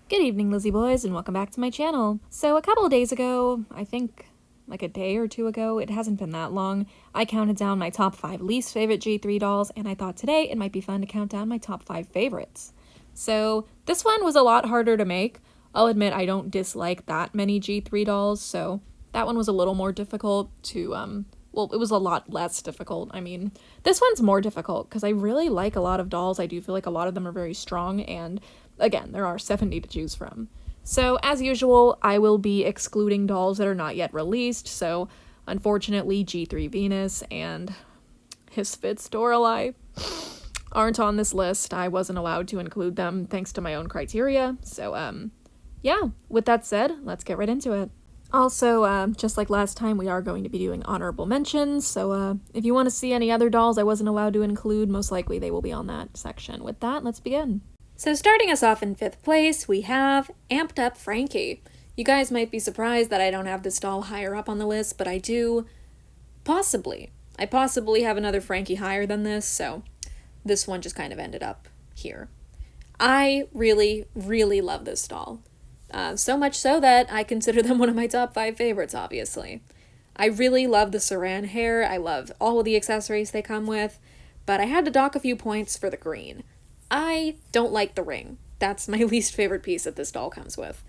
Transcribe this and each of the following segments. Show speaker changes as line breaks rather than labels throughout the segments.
Good evening, Lizzie boys, and welcome back to my channel. So a couple of days ago, I think like a day or two ago, it hasn't been that long, I counted down my top 5 least favorite G3 dolls, and I thought today it might be fun to count down my top 5 favorites. So this one was a lot harder to make. I'll admit I don't dislike that many G3 dolls, so that one was a little more difficult to, well, it was a lot less difficult. I mean, this one's more difficult because I really like a lot of dolls. I do feel like a lot of them are very strong, and again, there are 70 to choose from. So, as usual, I will be excluding dolls that are not yet released, so unfortunately G3 Venus and hissfits Toralei aren't on this list. I wasn't allowed to include them thanks to my own criteria, so yeah, with that said, let's get right into it. Also, just like last time, we are going to be doing honorable mentions, so if you want to see any other dolls I wasn't allowed to include, most likely they will be on that section. With that, let's begin. So starting us off in 5th place, we have Amped Up Frankie. You guys might be surprised that I don't have this doll higher up on the list, but I do. Possibly. I possibly have another Frankie higher than this, so this one just kind of ended up here. I really, really love this doll. So much so that I consider them one of my top 5 favorites, obviously. I really love the saran hair, I love all of the accessories they come with, but I had to dock a few points for the green. I don't like the ring. That's my least favorite piece that this doll comes with.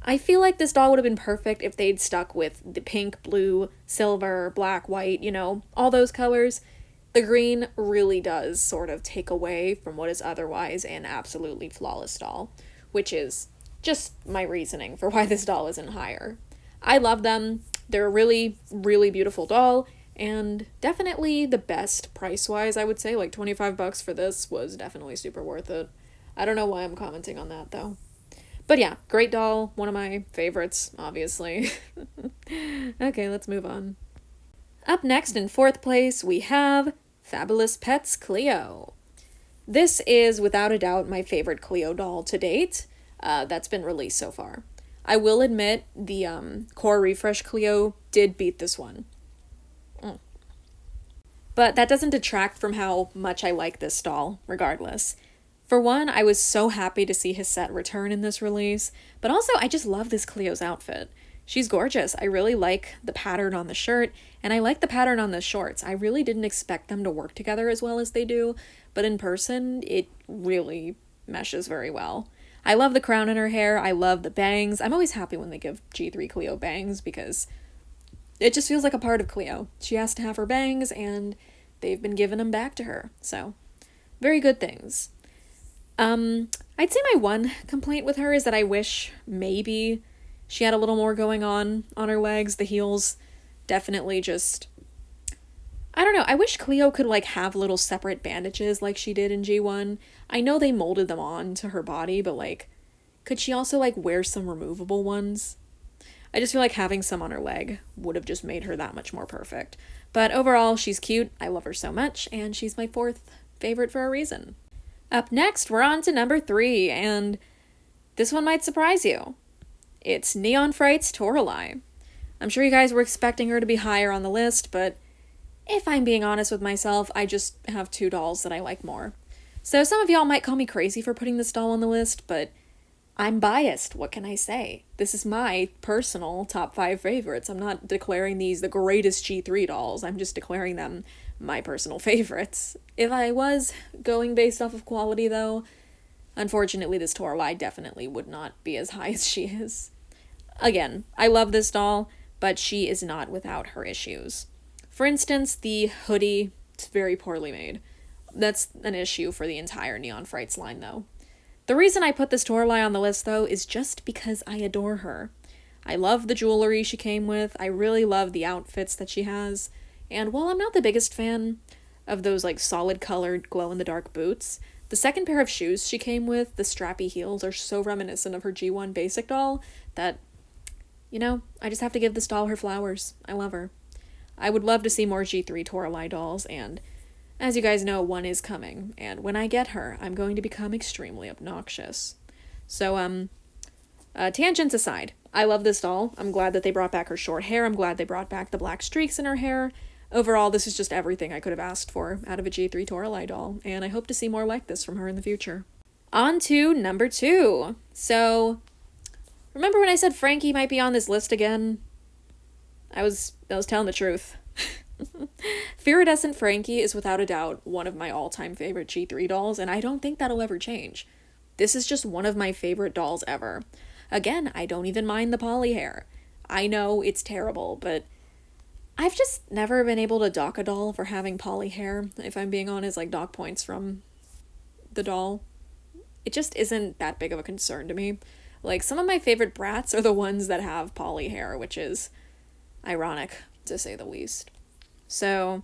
I feel like this doll would have been perfect if they'd stuck with the pink, blue, silver, black, white, you know, all those colors. The green really does sort of take away from what is otherwise an absolutely flawless doll, which is just my reasoning for why this doll isn't higher. I love them. They're a really, really beautiful doll, and definitely the best price-wise, I would say. Like, $25 for this was definitely super worth it. I don't know why I'm commenting on that, though. But yeah, great doll. One of my favorites, obviously. Okay, let's move on. Up next in 4th place, we have Fabulous Pets Cleo. This is, without a doubt, my favorite Cleo doll to date that's been released so far. I will admit, the Core Refresh Cleo did beat this one. But that doesn't detract from how much I like this doll, regardless. For one, I was so happy to see his set return in this release, but also I just love this Cleo's outfit. She's gorgeous. I really like the pattern on the shirt, and I like the pattern on the shorts. I really didn't expect them to work together as well as they do, but in person, it really meshes very well. I love the crown in her hair. I love the bangs. I'm always happy when they give G3 Cleo bangs because it just feels like a part of Cleo. She has to have her bangs, and they've been giving them back to her. So, very good things. I'd say my one complaint with her is that I wish maybe she had a little more going on her legs. The heels definitely just, I don't know. I wish Cleo could, like, have little separate bandages like she did in G1. I know they molded them on to her body, but, like, could she also, like, wear some removable ones? I just feel like having some on her leg would have just made her that much more perfect. But overall, she's cute. I love her so much, and she's my 4th favorite for a reason. Up next, we're on to number 3, and this one might surprise you. It's Neon Fright's Toralei. I'm sure you guys were expecting her to be higher on the list, but if I'm being honest with myself, I just have 2 dolls that I like more. So some of y'all might call me crazy for putting this doll on the list, but I'm biased, what can I say? This is my personal top 5 favorites. I'm not declaring these the greatest G3 dolls, I'm just declaring them my personal favorites. If I was going based off of quality, though, unfortunately this Toralei definitely would not be as high as she is. Again, I love this doll, but she is not without her issues. For instance, the hoodie, it's very poorly made. That's an issue for the entire Neon Frights line, though. The reason I put this Toralei on the list, though, is just because I adore her. I love the jewelry she came with, I really love the outfits that she has, and while I'm not the biggest fan of those, like, solid-colored, glow-in-the-dark boots, the second pair of shoes she came with, the strappy heels, are so reminiscent of her G1 basic doll that, you know, I just have to give this doll her flowers. I love her. I would love to see more G3 Toralei dolls, and as you guys know, one is coming, and when I get her, I'm going to become extremely obnoxious. So, tangents aside, I love this doll. I'm glad that they brought back her short hair. I'm glad they brought back the black streaks in her hair. Overall, this is just everything I could have asked for out of a G3 Toralei doll, and I hope to see more like this from her in the future. On to number 2. So, remember when I said Frankie might be on this list again? I was telling the truth. Iridescent Frankie is without a doubt one of my all-time favorite G3 dolls, and I don't think that'll ever change. This is just one of my favorite dolls ever. Again, I don't even mind the poly hair. I know it's terrible, but I've just never been able to dock a doll for having poly hair, if I'm being honest, like dock points from the doll. It just isn't that big of a concern to me. Like, some of my favorite brats are the ones that have poly hair, which is ironic, to say the least. So,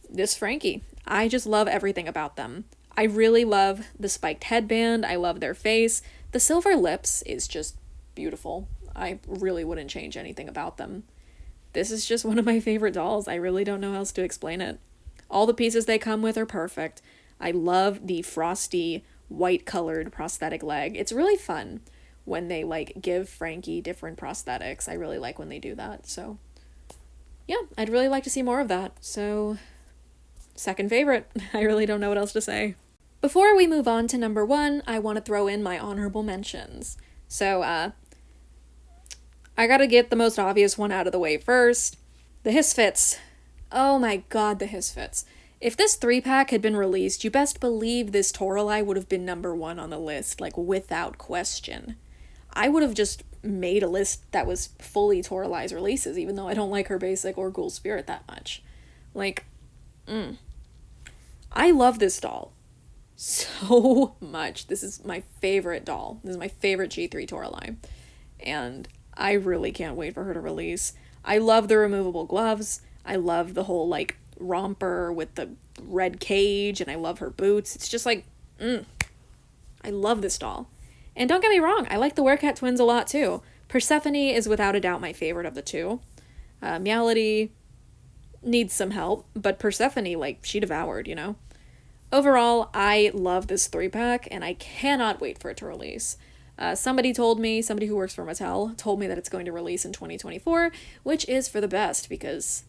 this Frankie, I just love everything about them. I really love the spiked headband, I love their face. The silver lips is just beautiful. I really wouldn't change anything about them. This is just one of my favorite dolls. I really don't know how else to explain it. All the pieces they come with are perfect. I love the frosty, white-colored prosthetic leg. It's really fun when they, like, give Frankie different prosthetics. I really like when they do that, so yeah, I'd really like to see more of that. So, second favorite. I really don't know what else to say. Before we move on to number 1, I want to throw in my honorable mentions. So, I gotta get the most obvious one out of the way first. The hissfits. Oh my god, the hissfits. If this 3-pack had been released, you best believe this Toralei would have been number 1 on the list, like, without question. I would have just made a list that was fully Toralei's releases, even though I don't like her basic or Ghoul Spirit that much. Like, I love this doll so much. This is my favorite doll. This is my favorite G3 Toralei. And I really can't wait for her to release. I love the removable gloves. I love the whole, like, romper with the red cage, and I love her boots. It's just like, I love this doll. And don't get me wrong, I like the Werecat twins a lot too. Persephone is without a doubt my favorite of the two. Meowlity needs some help, but Persephone, like, she devoured, you know? Overall, I love this 3-pack, and I cannot wait for it to release. Somebody who works for Mattel, told me that it's going to release in 2024, which is for the best, because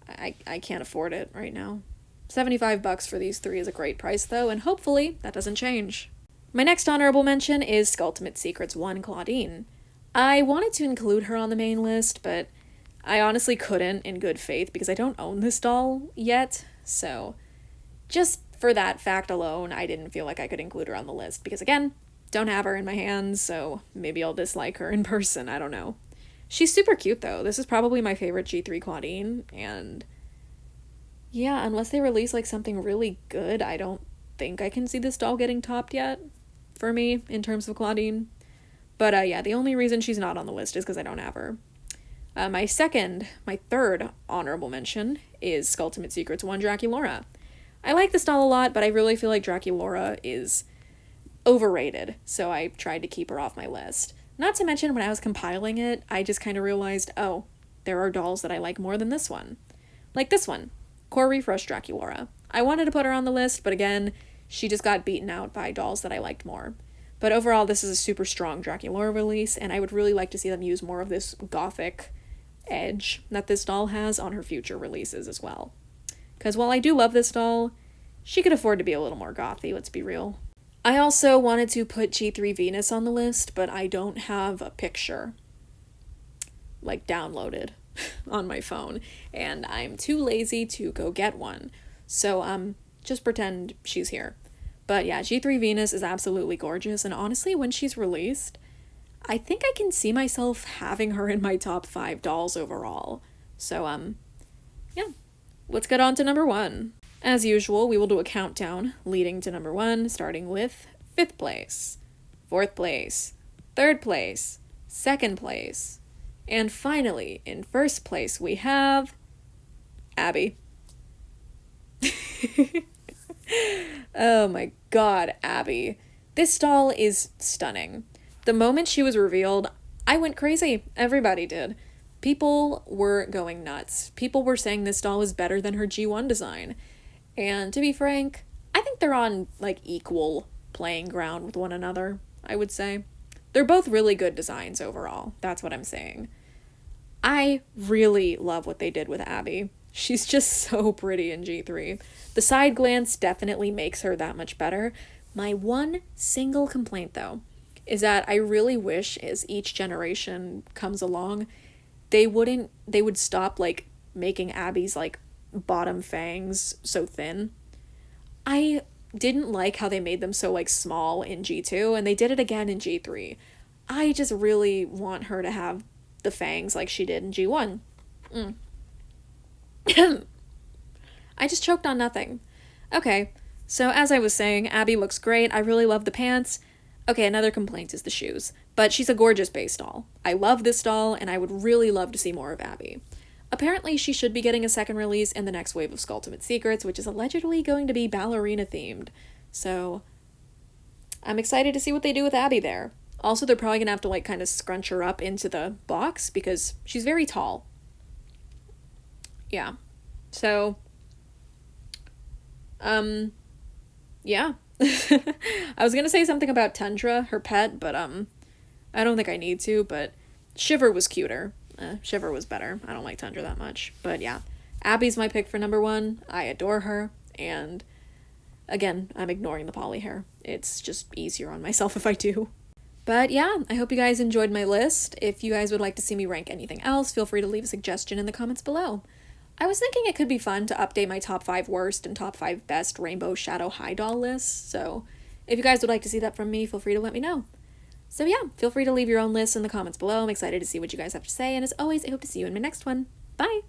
I can't afford it right now. $75 for these 3 is a great price, though, and hopefully that doesn't change. My next honorable mention is Skulltimate Secrets 1 Claudine. I wanted to include her on the main list, but I honestly couldn't in good faith because I don't own this doll yet, so just for that fact alone, I didn't feel like I could include her on the list because, again, don't have her in my hands, so maybe I'll dislike her in person, I don't know. She's super cute, though. This is probably my favorite G3 Claudine, and yeah, unless they release, like, something really good, I don't think I can see this doll getting topped yet, for me, in terms of Claudine. But, yeah, the only reason she's not on the list is because I don't have her. My third honorable mention is Skulltimate Secrets 1 Draculaura. I like this doll a lot, but I really feel like Draculaura is overrated, so I tried to keep her off my list. Not to mention, when I was compiling it, I just kind of realized, oh, there are dolls that I like more than this one. Like this one, Core Refresh Draculaura. I wanted to put her on the list, but again, she just got beaten out by dolls that I liked more. But overall, this is a super strong Draculaura release, and I would really like to see them use more of this gothic edge that this doll has on her future releases as well. Because while I do love this doll, she could afford to be a little more gothy, let's be real. I also wanted to put G3 Venus on the list, but I don't have a picture, like, downloaded on my phone, and I'm too lazy to go get one. So, just pretend she's here. But yeah, G3 Venus is absolutely gorgeous, and honestly, when she's released, I think I can see myself having her in my top 5 dolls overall. So, yeah. Let's get on to number 1. As usual, we will do a countdown leading to number 1, starting with 5th place, 4th place, 3rd place, 2nd place, and finally, in 1st place, we have Abby. Oh my god, Abby. This doll is stunning. The moment she was revealed, I went crazy. Everybody did. People were going nuts. People were saying this doll is better than her G1 design. And to be frank, I think they're on, like, equal playing ground with one another, I would say. They're both really good designs overall. That's what I'm saying. I really love what they did with Abby. She's just so pretty in G3. The side glance definitely makes her that much better, My one single complaint, though, is that I really wish as each generation comes along, they would stop, like, making Abby's, like, bottom fangs so thin. I didn't like how they made them so, like, small in G2, and they did it again in G3. I just really want her to have the fangs like she did in G1. I just choked on nothing. Okay, so as I was saying, Abby looks great. I really love the pants. Okay, another complaint is the shoes, but she's a gorgeous base doll. I love this doll, and I would really love to see more of Abby. Apparently, she should be getting a second release in the next wave of Skulltimate Secrets, which is allegedly going to be ballerina themed. So, I'm excited to see what they do with Abby there. Also, they're probably gonna have to, like, kind of scrunch her up into the box because she's very tall. Yeah. So, yeah. I was gonna say something about Tundra, her pet, but, I don't think I need to, but Shiver was cuter. Shiver was better. I don't like Tundra that much. But yeah, Abby's my pick for number 1. I adore her. And again, I'm ignoring the poly hair. It's just easier on myself if I do. But yeah, I hope you guys enjoyed my list. If you guys would like to see me rank anything else, feel free to leave a suggestion in the comments below. I was thinking it could be fun to update my top 5 worst and top 5 best Rainbow Shadow High doll lists. So if you guys would like to see that from me, feel free to let me know. So yeah, feel free to leave your own lists in the comments below. I'm excited to see what you guys have to say, and as always, I hope to see you in my next one. Bye!